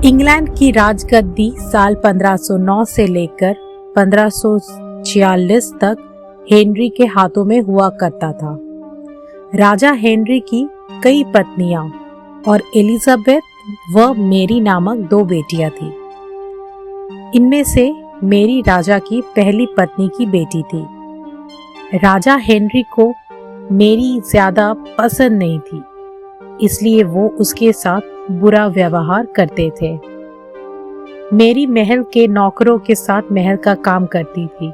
England की राजगद्दी साल 1509 से लेकर 1546 तक हेनरी के हाथों में हुआ करता था। राजा हेनरी की कई पत्नियां और एलिजाबेथ व मेरी नामक 2 बेटियां थीं। इनमें से मेरी राजा की पहली पत्नी की बेटी थी। राजा हेनरी को मेरी ज्यादा पसंद नहीं थी, इसलिए वो उसके साथ बुरा व्यवहार करते थे। मेरी महल के नौकरों के साथ महल का काम करती थी।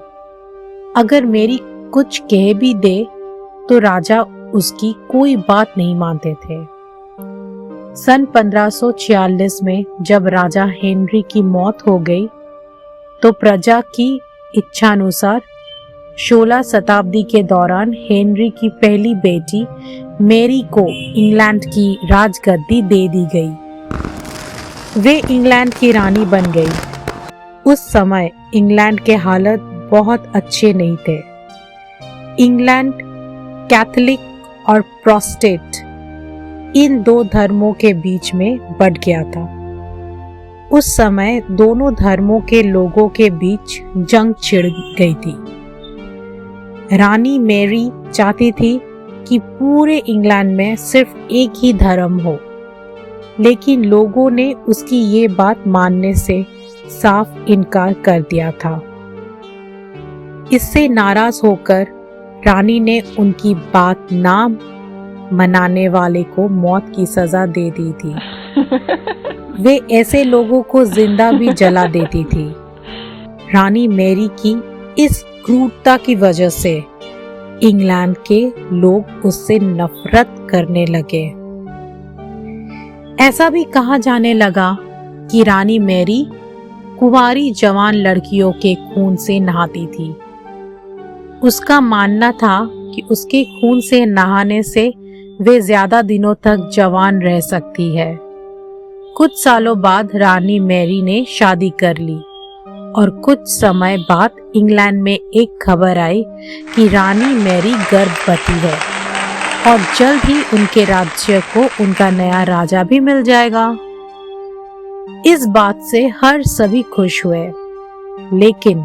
अगर मेरी कुछ कह भी दे तो राजा उसकी कोई बात नहीं मानते थे। सन 1546 में जब राजा हेनरी की मौत हो गई तो प्रजा की इच्छानुसार 16 शताब्दी के दौरान हेनरी की पहली बेटी मेरी को इंग्लैंड की राजगद्दी दे दी गई। वे इंग्लैंड की रानी बन गई। उस समय इंग्लैंड के हालत बहुत अच्छे नहीं थे। इंग्लैंड कैथोलिक और प्रोटेस्टेंट इन 2 धर्मों के बीच में बंट गया था। उस समय दोनों धर्मों के लोगों के बीच जंग छिड़ गई थी। रानी मैरी चाहती थी कि पूरे इंग्लैंड में सिर्फ एक ही धर्म हो, लेकिन लोगों ने उसकी ये बात मानने से साफ इनकार कर दिया था। इससे नाराज होकर रानी ने उनकी बात ना मनाने वाले को मौत की सजा दे दी थी। वे ऐसे लोगों को जिंदा भी जला देती थी। रानी मैरी की इस क्रूरता की वजह से इंग्लैंड के लोग उससे नफरत करने लगे। ऐसा भी कहा जाने लगा कि रानी मैरी कुंवारी जवान लड़कियों के खून से नहाती थी। उसका मानना था कि उसके खून से नहाने से वे ज्यादा दिनों तक जवान रह सकती है। कुछ सालों बाद रानी मैरी ने शादी कर ली और कुछ समय बाद इंग्लैंड में एक खबर आई कि रानी मैरी गर्भवती है और जल्द ही उनके राज्य को उनका नया राजा भी मिल जाएगा। इस बात से हर सभी खुश हुए, लेकिन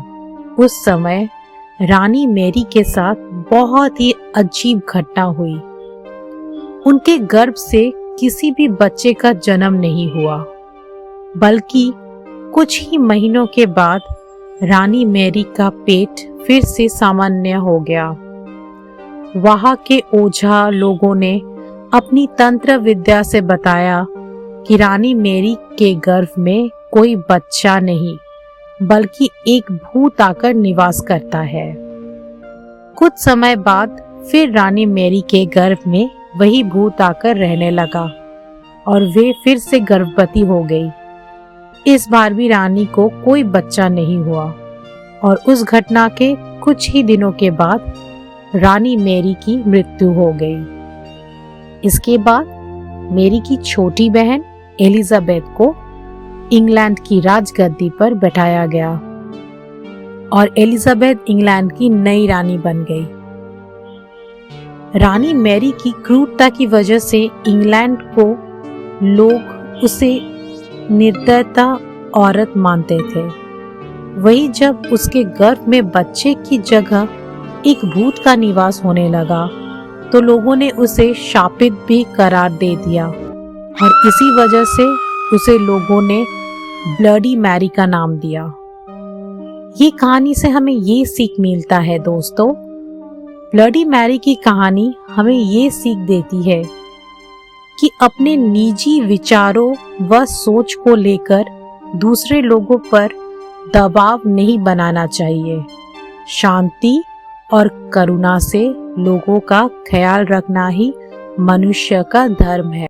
उस समय रानी मैरी के साथ बहुत ही अजीब घटना हुई। उनके गर्भ से किसी भी बच्चे का जन्म नहीं हुआ, बल्कि कुछ ही महीनों के बाद रानी मैरी का पेट फिर से सामान्य हो गया। वहां के ओझा लोगों ने अपनी तंत्र विद्या से बताया कि रानी मैरी के गर्भ में कोई बच्चा नहीं, बल्कि एक भूत आकर निवास करता है। कुछ समय बाद फिर रानी मैरी के गर्भ में वही भूत आकर रहने लगा और वे फिर से गर्भवती हो गई। इस बार भी रानी को कोई बच्चा नहीं हुआ और उस घटना के कुछ ही दिनों के बाद रानी मैरी की मृत्यु हो गई। इसके बाद मैरी की छोटी बहन एलिजाबेथ को इंग्लैंड की राजगद्दी पर बैठाया गया और एलिजाबेथ इंग्लैंड की नई रानी बन गई। रानी मैरी की क्रूरता की वजह से इंग्लैंड को लोग उसे निर्दयता औरत मानते थे। वही जब उसके गर्भ में बच्चे की जगह एक भूत का निवास होने लगा तो लोगों ने उसे शापित भी करार दे दिया और इसी वजह से उसे लोगों ने ब्लडी मैरी का नाम दिया। ये कहानी से हमें ये सीख मिलता है दोस्तों, ब्लडी मैरी की कहानी हमें ये सीख देती है कि अपने निजी विचारों व सोच को लेकर दूसरे लोगों पर दबाव नहीं बनाना चाहिए। शांति और करुणा से लोगों का ख्याल रखना ही मनुष्य का धर्म है।